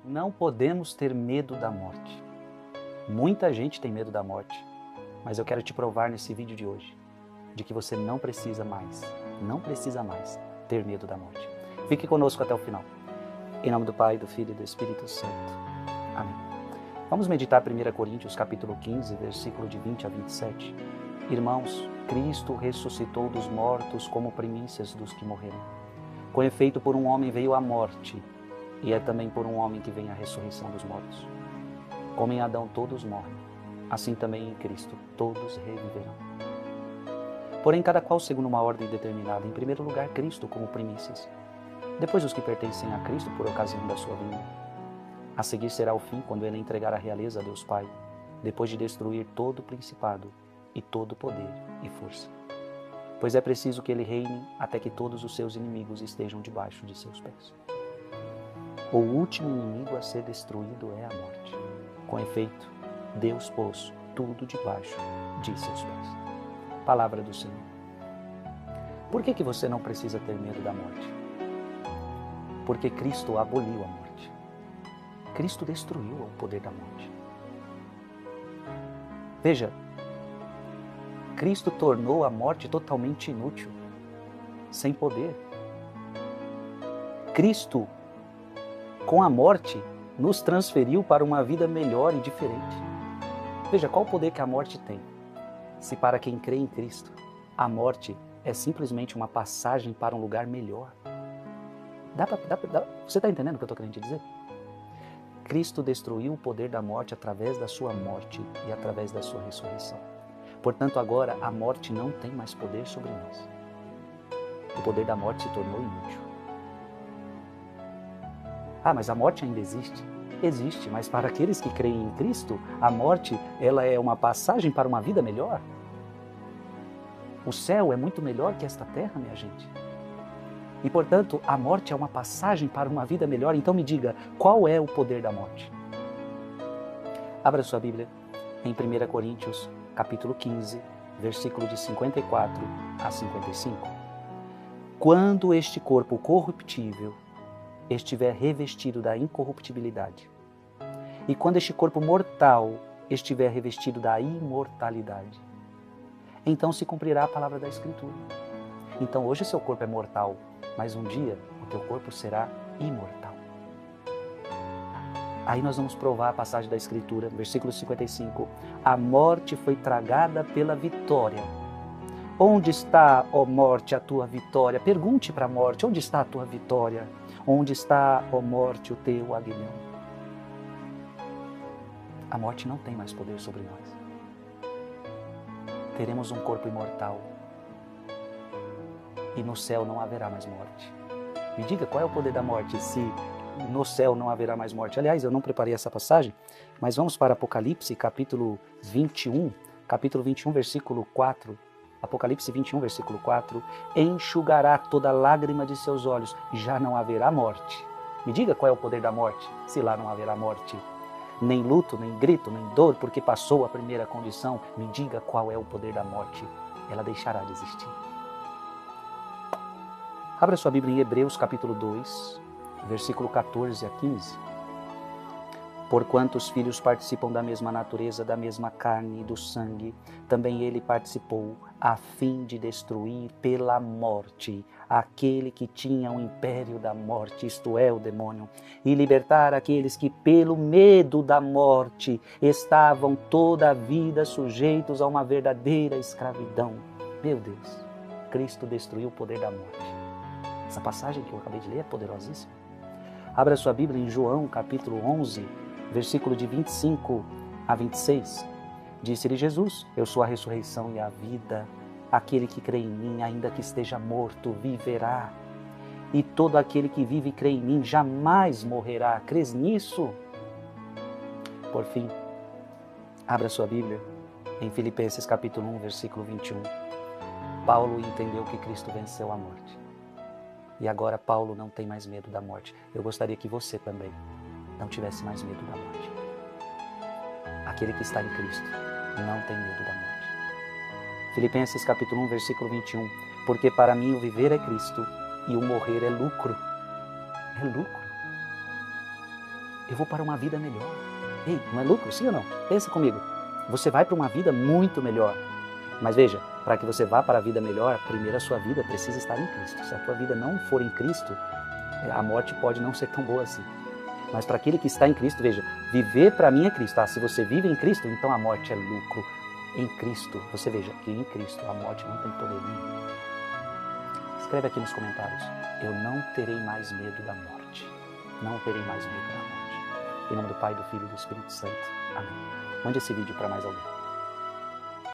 Não podemos ter medo da morte. Muita gente tem medo da morte, mas eu quero te provar nesse vídeo de hoje de que você não precisa mais ter medo da morte. Fique conosco até o final. Em nome do Pai, do Filho e do Espírito Santo. Amém. Vamos meditar 1 Coríntios capítulo 15, versículo de 20 a 27. Irmãos, Cristo ressuscitou dos mortos como primícias dos que morreram. Com efeito, por um homem veio a morte, e é também por um homem que vem a ressurreição dos mortos. Como em Adão todos morrem, assim também em Cristo todos reviverão. Porém, cada qual segundo uma ordem determinada. Em primeiro lugar, Cristo como primícias. Depois os que pertencem a Cristo por ocasião da sua vinda. A seguir será o fim, quando ele entregar a realeza a Deus Pai, depois de destruir todo o principado e todo o poder e força. Pois é preciso que ele reine até que todos os seus inimigos estejam debaixo de seus pés. O último inimigo a ser destruído é a morte. Com efeito, Deus pôs tudo debaixo de seus pés. Palavra do Senhor. Por que você não precisa ter medo da morte? Porque Cristo aboliu a morte. Cristo destruiu o poder da morte. Veja, Cristo tornou a morte totalmente inútil, sem poder. Cristo, com a morte, nos transferiu para uma vida melhor e diferente. Veja, qual o poder que a morte tem? Se para quem crê em Cristo, a morte é simplesmente uma passagem para um lugar melhor. Você está entendendo o que eu estou querendo te dizer? Cristo destruiu o poder da morte através da sua morte e através da sua ressurreição. Portanto, agora a morte não tem mais poder sobre nós. O poder da morte se tornou inútil. Ah, mas a morte ainda existe? Existe, mas para aqueles que creem em Cristo, a morte ela é uma passagem para uma vida melhor. O céu é muito melhor que esta terra, minha gente. E, portanto, a morte é uma passagem para uma vida melhor. Então me diga, qual é o poder da morte? Abra sua Bíblia em 1 Coríntios, capítulo 15, versículo de 54 a 55. Quando este corpo corruptível estiver revestido da incorruptibilidade, e quando este corpo mortal estiver revestido da imortalidade, então se cumprirá a palavra da Escritura. Então hoje seu corpo é mortal, mas um dia o teu corpo será imortal. Aí nós vamos provar a passagem da Escritura, versículo 55. A morte foi tragada pela vitória. Onde está, ó morte, a tua vitória? Pergunte para a morte, onde está a tua vitória? Onde está, ó morte, o teu aguilhão? A morte não tem mais poder sobre nós. Teremos um corpo imortal. E no céu não haverá mais morte. Me diga, qual é o poder da morte se no céu não haverá mais morte? Aliás, eu não preparei essa passagem, mas vamos para Apocalipse, capítulo 21, versículo 4. Apocalipse 21, versículo 4. Enxugará toda lágrima de seus olhos, já não haverá morte. Me diga qual é o poder da morte, se lá não haverá morte. Nem luto, nem grito, nem dor, porque passou a primeira condição. Me diga qual é o poder da morte, ela deixará de existir. Abra sua Bíblia em Hebreus, capítulo 2, versículo 14 a 15. Porquanto os filhos participam da mesma natureza, da mesma carne e do sangue, também ele participou, a fim de destruir pela morte aquele que tinha o império da morte, isto é, o demônio, e libertar aqueles que pelo medo da morte estavam toda a vida sujeitos a uma verdadeira escravidão. Meu Deus, Cristo destruiu o poder da morte. Essa passagem que eu acabei de ler é poderosíssima. Abra sua Bíblia em João, capítulo 11, versículo de 25 a 26. Disse-lhe Jesus, eu sou a ressurreição e a vida. Aquele que crê em mim, ainda que esteja morto, viverá. E todo aquele que vive e crê em mim jamais morrerá. Crês nisso? Por fim, abra sua Bíblia em Filipenses, capítulo 1, versículo 21. Paulo entendeu que Cristo venceu a morte. E agora Paulo não tem mais medo da morte. Eu gostaria que você também não tivesse mais medo da morte. Aquele que está em Cristo não tem medo da morte. Filipenses capítulo 1, versículo 21. Porque para mim o viver é Cristo e o morrer é lucro. É lucro. eu vou para uma vida melhor. Ei, não é lucro, sim ou não? Pensa comigo. Você vai para uma vida muito melhor. Mas veja, para que você vá para a vida melhor, primeiro a sua vida precisa estar em Cristo. Se a tua vida não for em Cristo, a morte pode não ser tão boa assim. Mas para aquele que está em Cristo, veja, viver para mim é Cristo. Ah, se você vive em Cristo, então a morte é lucro. Em Cristo, você veja que em Cristo a morte não tem poder nenhum. Escreve aqui nos comentários, eu não terei mais medo da morte. Não terei mais medo da morte. Em nome do Pai, do Filho e do Espírito Santo. Amém. Mande esse vídeo para mais alguém.